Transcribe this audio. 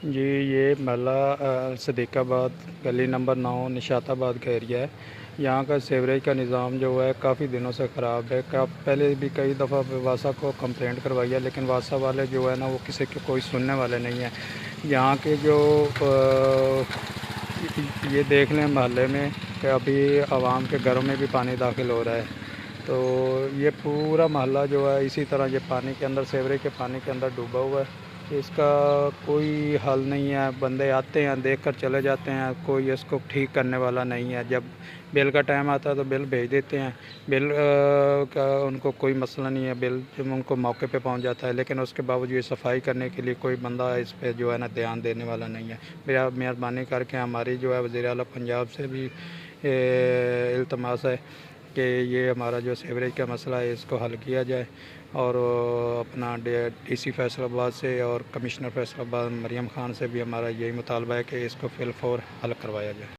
جی یہ محلہ صدیق آباد گلی نمبر 9 نشاط آباد کا ایریا ہے۔ یہاں کا سیوریج کا نظام جو ہے کافی دنوں سے خراب ہے۔ پہلے بھی کئی دفعہ واسا کو کمپلینٹ کروائی ہے، لیکن واسا والے جو ہے نا وہ کسی کے کوئی سننے والے نہیں ہیں۔ یہاں کے جو یہ دیکھ لیں محلے میں کہ ابھی عوام کے گھروں میں بھی پانی داخل ہو رہا ہے، تو یہ پورا محلہ جو ہے اسی طرح یہ پانی کے اندر، سیوریج کے پانی کے اندر ڈوبا ہوا ہے۔ اس کا کوئی حل نہیں ہے، بندے آتے ہیں دیکھ کر چلے جاتے ہیں، کوئی اس کو ٹھیک کرنے والا نہیں ہے۔ جب بل کا ٹائم آتا ہے تو بل بھیج دیتے ہیں، بل کا ان کو کوئی مسئلہ نہیں ہے، بل جب ان کو موقع پہ پہنچ جاتا ہے، لیکن اس کے باوجود یہ صفائی کرنے کے لیے کوئی بندہ اس پہ جو ہے نا دھیان دینے والا نہیں ہے۔ مہربانی کر کے ہماری جو ہے وزیر اعلیٰ پنجاب سے بھی التماس ہے کہ یہ ہمارا جو سیوریج کا مسئلہ ہے اس کو حل کیا جائے، اور اپنا ڈی سی فیصل آباد سے اور کمشنر فیصل آباد مریم خان سے بھی ہمارا یہی مطالبہ ہے کہ اس کو فی الفور حل کروایا جائے۔